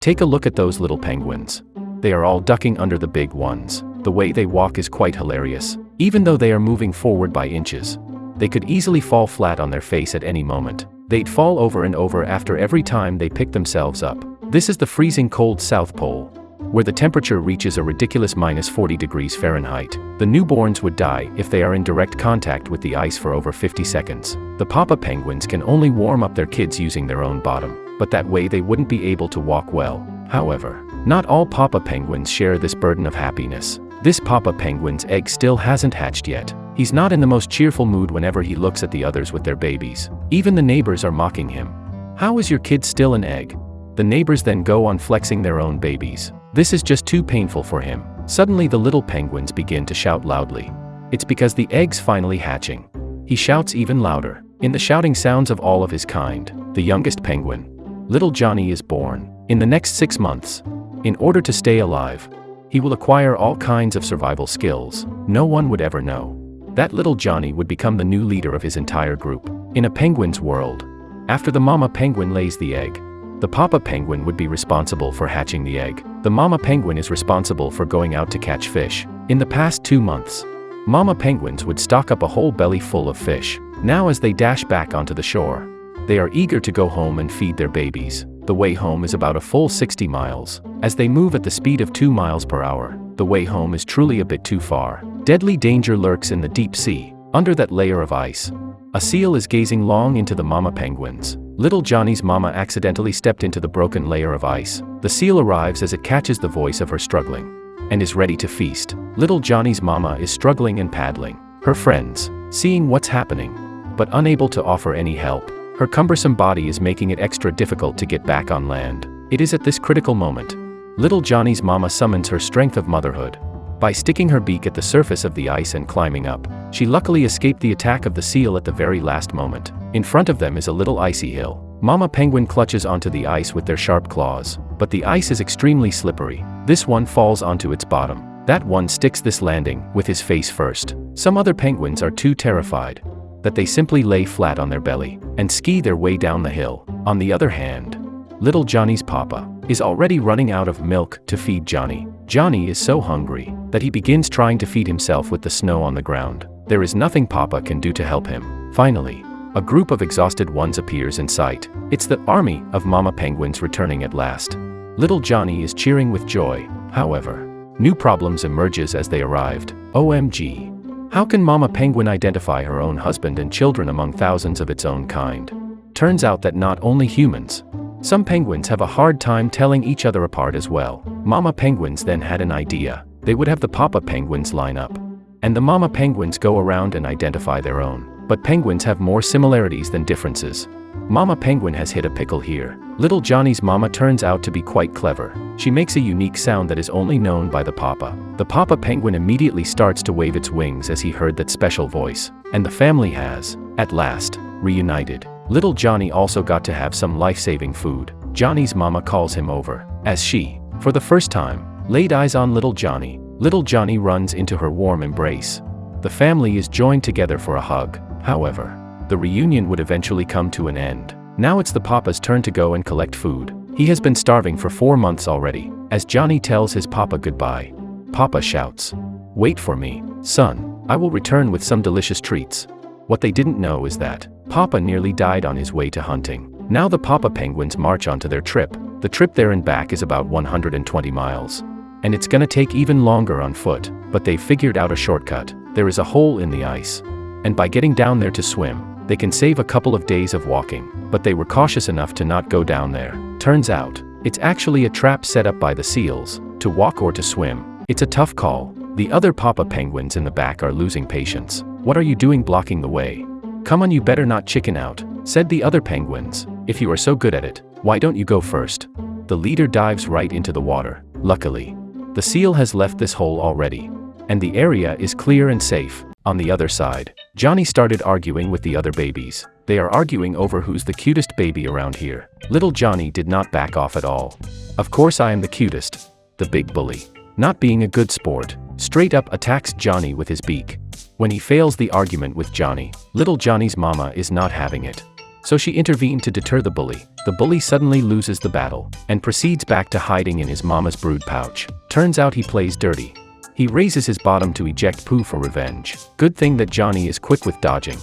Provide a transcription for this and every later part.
Take a look at those little penguins. They are all ducking under the big ones. The way they walk is quite hilarious. Even though they are moving forward by inches, they could easily fall flat on their face at any moment. They'd fall over and over after every time they pick themselves up. This is the freezing cold South Pole, where the temperature reaches a ridiculous -40 degrees Fahrenheit. The newborns would die if they are in direct contact with the ice for over 50 seconds. The papa penguins can only warm up their kids using their own bottom, but that way they wouldn't be able to walk well. However, not all papa penguins share this burden of happiness. This papa penguin's egg still hasn't hatched yet. He's not in the most cheerful mood whenever he looks at the others with their babies. Even the neighbors are mocking him. "How is your kid still an egg?" The neighbors then go on flexing their own babies. This is just too painful for him. Suddenly the little penguins begin to shout loudly. It's because the egg's finally hatching. He shouts even louder. In the shouting sounds of all of his kind, the youngest penguin, little Johnny, is born. In the next 6 months, in order to stay alive, he will acquire all kinds of survival skills no one would ever know. That little Johnny would become the new leader of his entire group. In a penguin's world, after the mama penguin lays the egg, the papa penguin would be responsible for hatching the egg. The mama penguin is responsible for going out to catch fish. In the past 2 months, mama penguins would stock up a whole belly full of fish. Now as they dash back onto the shore, they are eager to go home and feed their babies. The way home is about a full 60 miles. As they move at the speed of 2 miles per hour, the way home is truly a bit too far. Deadly danger lurks in the deep sea, under that layer of ice. A seal is gazing long into the mama penguins. Little Johnny's mama accidentally stepped into the broken layer of ice. The seal arrives as it catches the voice of her struggling, and is ready to feast. Little Johnny's mama is struggling and paddling. Her friends, seeing what's happening, but unable to offer any help. Her cumbersome body is making it extra difficult to get back on land. It is at this critical moment, little Johnny's mama summons her strength of motherhood. By sticking her beak at the surface of the ice and climbing up, she luckily escaped the attack of the seal at the very last moment. In front of them is a little icy hill. Mama penguin clutches onto the ice with their sharp claws, but the ice is extremely slippery. This one falls onto its bottom. That one sticks this landing with his face first. Some other penguins are too terrified that they simply lay flat on their belly and ski their way down the hill. On the other hand, little Johnny's papa is already running out of milk to feed Johnny. Johnny is so hungry that he begins trying to feed himself with the snow on the ground. There is nothing papa can do to help him. Finally, a group of exhausted ones appears in sight. It's the army of mama penguins returning at last. Little Johnny is cheering with joy. However, new problems emerges as they arrived. OMG. How can mama penguin identify her own husband and children among thousands of its own kind? Turns out that not only humans, some penguins have a hard time telling each other apart as well. Mama penguins then had an idea. They would have the papa penguins line up, and the mama penguins go around and identify their own. But penguins have more similarities than differences. Mama penguin has hit a pickle here. Little Johnny's mama turns out to be quite clever. She makes a unique sound that is only known by the papa. The papa penguin immediately starts to wave its wings as he heard that special voice, and the family has, at last, reunited. Little Johnny also got to have some life-saving food. Johnny's mama calls him over, as she, for the first time, laid eyes on little Johnny. Little Johnny runs into her warm embrace. The family is joined together for a hug. However, the reunion would eventually come to an end. Now it's the papa's turn to go and collect food. He has been starving for 4 months already. As Johnny tells his papa goodbye, papa shouts, "Wait for me, son. I will return with some delicious treats." What they didn't know is that papa nearly died on his way to hunting. Now the papa penguins march onto their trip. The trip there and back is about 120 miles. And it's gonna take even longer on foot, but they've figured out a shortcut. There is a hole in the ice, and by getting down there to swim, they can save a couple of days of walking. But they were cautious enough to not go down there. Turns out, it's actually a trap set up by the seals, to walk or to swim. It's a tough call. The other papa penguins in the back are losing patience. "What are you doing blocking the way? Come on, you better not chicken out," said the other penguins. "If you are so good at it, why don't you go first?" The leader dives right into the water. Luckily, the seal has left this hole already, and the area is clear and safe. On the other side, Johnny started arguing with the other babies. They are arguing over who's the cutest baby around here. Little Johnny did not back off at all. "Of course I am the cutest," the big bully, not being a good sport, straight up attacks Johnny with his beak. When he fails the argument with Johnny, little Johnny's mama is not having it. so she intervened to deter the bully. The bully suddenly loses the battle, and proceeds back to hiding in his mama's brood pouch. Turns out he plays dirty. He raises his bottom to eject poo for revenge. Good thing that Johnny is quick with dodging.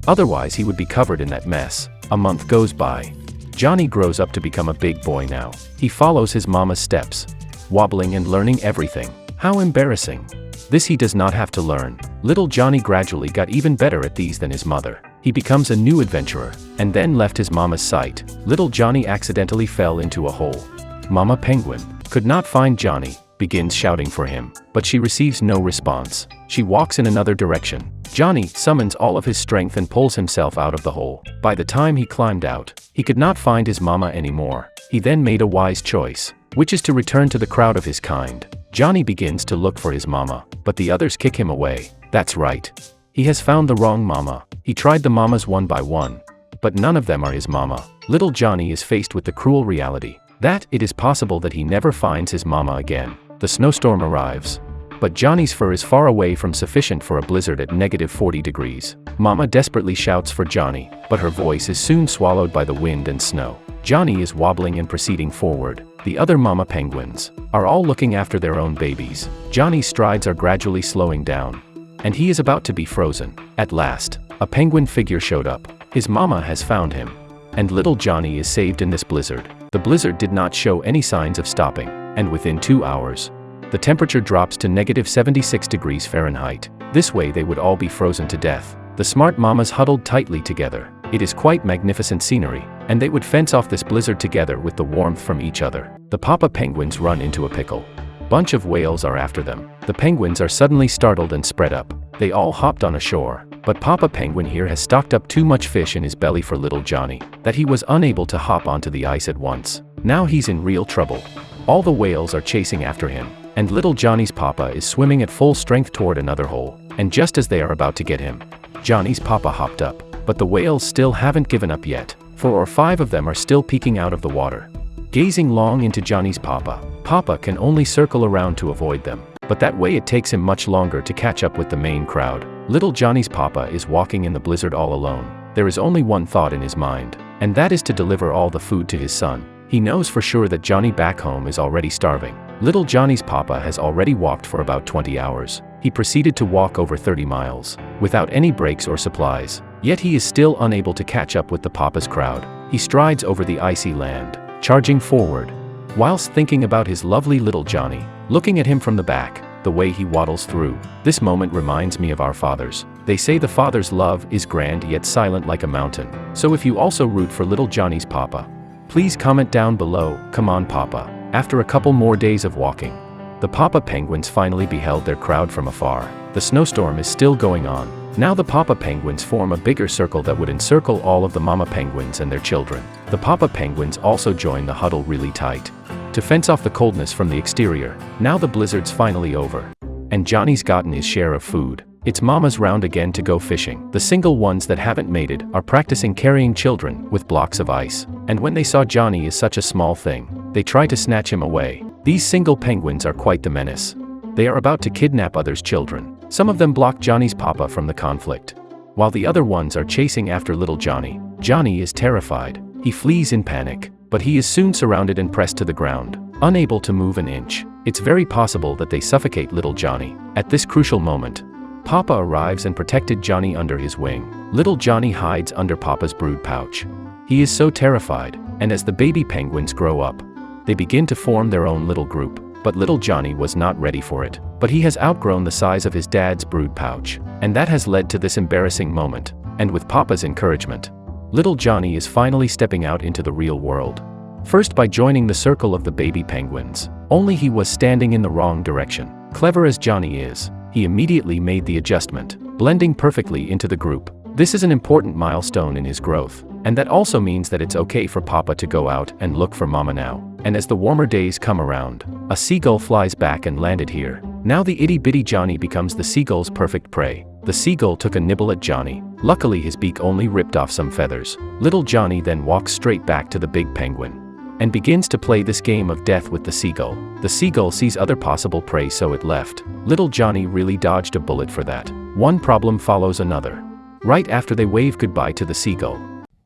Otherwise he would be covered in that mess. A month goes by. Johnny grows up to become a big boy now. He follows his mama's steps, wobbling and learning everything. How embarrassing. This he does not have to learn. Little Johnny gradually got even better at these than his mother. He becomes a new adventurer, and then left his mama's sight. Little Johnny accidentally fell into a hole. Mama Penguin could not find Johnny, begins shouting for him, but she receives no response. She walks in another direction. Johnny summons all of his strength and pulls himself out of the hole. By the time he climbed out, he could not find his mama anymore. He then made a wise choice, which is to return to the crowd of his kind. Johnny begins to look for his mama, but the others kick him away. That's right. He has found the wrong mama. He tried the mamas one by one, but none of them are his mama. Little Johnny is faced with the cruel reality that it is possible that he never finds his mama again. The snowstorm arrives, but Johnny's fur is far away from sufficient for a blizzard at -40 degrees. Mama desperately shouts for Johnny, but her voice is soon swallowed by the wind and snow. Johnny is wobbling and proceeding forward. The other mama penguins are all looking after their own babies. Johnny's strides are gradually slowing down, and he is about to be frozen. At last, a penguin figure showed up. His mama has found him, and little Johnny is saved in this blizzard. The blizzard did not show any signs of stopping, and within 2 hours, the temperature drops to -76 degrees Fahrenheit. This way they would all be frozen to death. The smart mamas huddled tightly together. It is quite magnificent scenery, and they would fence off this blizzard together with the warmth from each other. The papa penguins run into a pickle. Bunch of whales are after them. The penguins are suddenly startled and spread up. They all hopped on ashore, but Papa Penguin here has stocked up too much fish in his belly for little Johnny, that he was unable to hop onto the ice at once. Now he's in real trouble. All the whales are chasing after him, and little Johnny's papa is swimming at full strength toward another hole, and just as they are about to get him, Johnny's papa hopped up, but the whales still haven't given up yet. 4 or 5 of them are still peeking out of the water, gazing long into Johnny's papa. Papa can only circle around to avoid them, but that way it takes him much longer to catch up with the main crowd. Little Johnny's papa is walking in the blizzard all alone. There is only one thought in his mind, and that is to deliver all the food to his son. He knows for sure that Johnny back home is already starving. Little Johnny's papa has already walked for about 20 hours. He proceeded to walk over 30 miles, without any breaks or supplies. Yet he is still unable to catch up with the papa's crowd. He strides over the icy land, charging forward, whilst thinking about his lovely little Johnny, looking at him from the back, the way he waddles through. This moment reminds me of our fathers. They say the father's love is grand yet silent like a mountain. So if you also root for little Johnny's papa, please comment down below, come on papa. After a couple more days of walking, the papa penguins finally beheld their crowd from afar. The snowstorm is still going on. Now the papa penguins form a bigger circle that would encircle all of the mama penguins and their children. The papa penguins also join the huddle really tight, to fence off the coldness from the exterior. Now the blizzard's finally over, and Johnny's gotten his share of food. It's mama's round again to go fishing. The single ones that haven't made it are practicing carrying children with blocks of ice. And when they saw Johnny is such a small thing, they try to snatch him away. These single penguins are quite the menace. They are about to kidnap others' children. Some of them block Johnny's papa from the conflict, while the other ones are chasing after little Johnny. Johnny is terrified. He flees in panic, but he is soon surrounded and pressed to the ground, unable to move an inch. It's very possible that they suffocate little Johnny. At this crucial moment, Papa arrives and protected Johnny under his wing. Little Johnny hides under Papa's brood pouch. He is so terrified, and as the baby penguins grow up, they begin to form their own little group. But little Johnny was not ready for it. But he has outgrown the size of his dad's brood pouch, and that has led to this embarrassing moment. And with Papa's encouragement, little Johnny is finally stepping out into the real world. First by joining the circle of the baby penguins. Only he was standing in the wrong direction. Clever as Johnny is, he immediately made the adjustment, blending perfectly into the group. This is an important milestone in his growth, and that also means that it's okay for Papa to go out and look for Mama now. And as the warmer days come around, a seagull flies back and landed here. Now the itty-bitty Johnny becomes the seagull's perfect prey. The seagull took a nibble at Johnny. Luckily his beak only ripped off some feathers. Little Johnny then walks straight back to the big penguin, and begins to play this game of death with the seagull. The seagull sees other possible prey so it left. Little Johnny really dodged a bullet for that. One problem follows another. Right after they wave goodbye to the seagull,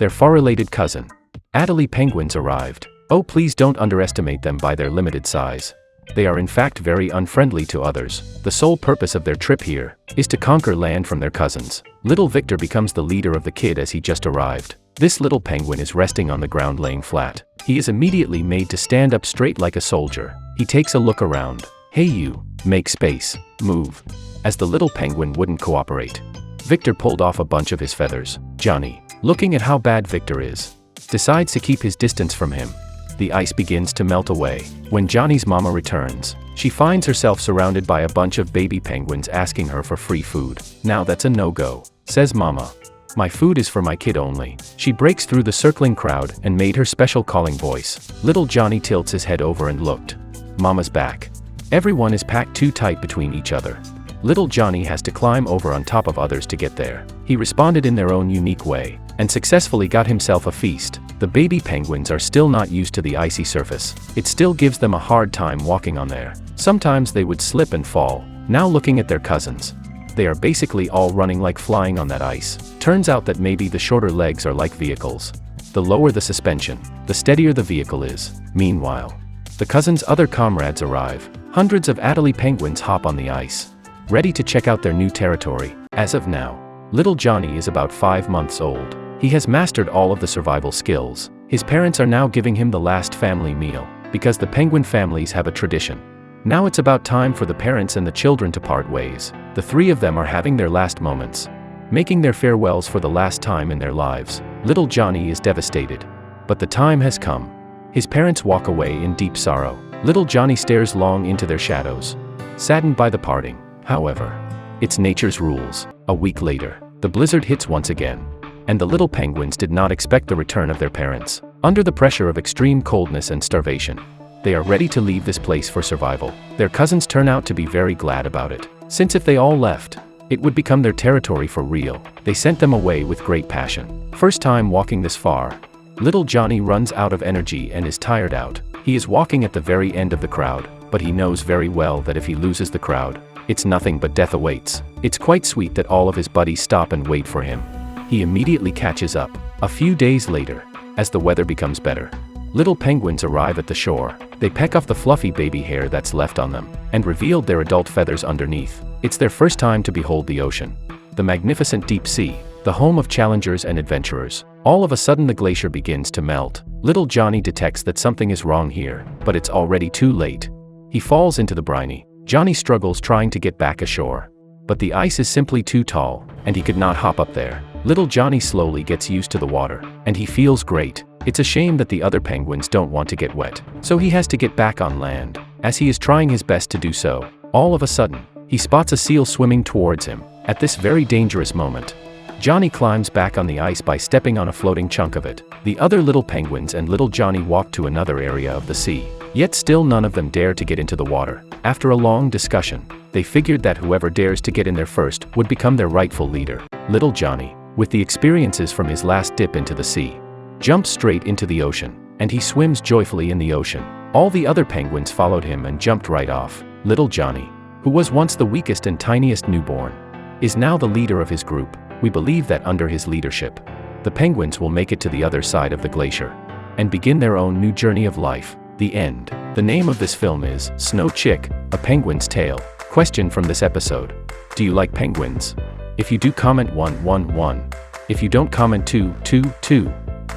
their far-related cousin. Adelie penguins arrived. Oh, please don't underestimate them by their limited size. They are in fact very unfriendly to others. The sole purpose of their trip here is to conquer land from their cousins. Little Victor becomes the leader of the kid as he just arrived. This little penguin is resting on the ground laying flat. He is immediately made to stand up straight like a soldier. He takes a look around. Hey you, make space, move. As the little penguin wouldn't cooperate, Victor pulled off a bunch of his feathers. Johnny, looking at how bad Victor is, decides to keep his distance from him. The ice begins to melt away. When Johnny's mama returns, she finds herself surrounded by a bunch of baby penguins asking her for free food. Now that's a no-go, says Mama. My food is for my kid only. She breaks through the circling crowd and made her special calling voice. Little Johnny tilts his head over and looked. Mama's back. Everyone is packed too tight between each other. Little Johnny has to climb over on top of others to get there. He responded in their own unique way and successfully got himself a feast. The baby penguins are still not used to the icy surface. It still gives them a hard time walking on there. Sometimes they would slip and fall. Now looking at their cousins, they are basically all running like flying on that ice. Turns out that maybe the shorter legs are like vehicles. The lower the suspension, the steadier the vehicle is. Meanwhile, the cousins' other comrades arrive. Hundreds of Adelie penguins hop on the ice, ready to check out their new territory. As of now, little Johnny is about 5 months old. He has mastered all of the survival skills. His parents are now giving him the last family meal, because the penguin families have a tradition. Now it's about time for the parents and the children to part ways. The three of them are having their last moments, making their farewells for the last time in their lives. Little Johnny is devastated. But the time has come. His parents walk away in deep sorrow. Little Johnny stares long into their shadows, saddened by the parting. However, it's nature's rules. A week later, the blizzard hits once again, and the little penguins did not expect the return of their parents. Under the pressure of extreme coldness and starvation, they are ready to leave this place for survival. Their cousins turn out to be very glad about it, since if they all left, it would become their territory for real. They sent them away with great passion. First time walking this far, little Johnny runs out of energy and is tired out. He is walking at the very end of the crowd, but he knows very well that if he loses the crowd, it's nothing but death awaits. It's quite sweet that all of his buddies stop and wait for him. He immediately catches up. A few days later, as the weather becomes better, little penguins arrive at the shore. They peck off the fluffy baby hair that's left on them, and revealed their adult feathers underneath. It's their first time to behold the ocean, the magnificent deep sea, the home of challengers and adventurers. All of a sudden the glacier begins to melt. Little Johnny detects that something is wrong here, but it's already too late. He falls into the briny. Johnny struggles trying to get back ashore, but the ice is simply too tall, and he could not hop up there. Little Johnny slowly gets used to the water, and he feels great. It's a shame that the other penguins don't want to get wet, so he has to get back on land. As he is trying his best to do so, all of a sudden, he spots a seal swimming towards him. At this very dangerous moment, Johnny climbs back on the ice by stepping on a floating chunk of it. The other little penguins and little Johnny walk to another area of the sea, yet still none of them dare to get into the water. After a long discussion, they figured that whoever dares to get in there first would become their rightful leader. Little Johnny, with the experiences from his last dip into the sea, jumps straight into the ocean, and he swims joyfully in the ocean. All the other penguins followed him and jumped right off. Little Johnny, who was once the weakest and tiniest newborn, is now the leader of his group. We believe that under his leadership, the penguins will make it to the other side of the glacier and begin their own new journey of life. The end. The name of this film is Snow Chick, A Penguin's Tale. Question from this episode: do you like penguins? If you do, comment 111. If you don't, comment 222.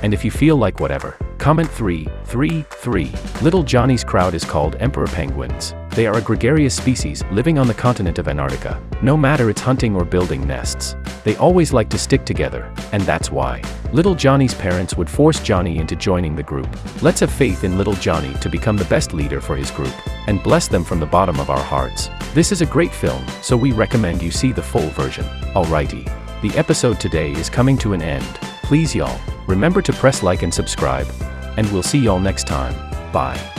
And if you feel like whatever, comment 333. Little Johnny's crowd is called emperor penguins. They are a gregarious species living on the continent of Antarctica. No matter it's hunting or building nests, they always like to stick together, and that's why little Johnny's parents would force Johnny into joining the group. Let's have faith in little Johnny to become the best leader for his group, and bless them from the bottom of our hearts. This is a great film, so we recommend you see the full version. Alrighty, the episode today is coming to an end. Please y'all, remember to press like and subscribe, and we'll see y'all next time. Bye.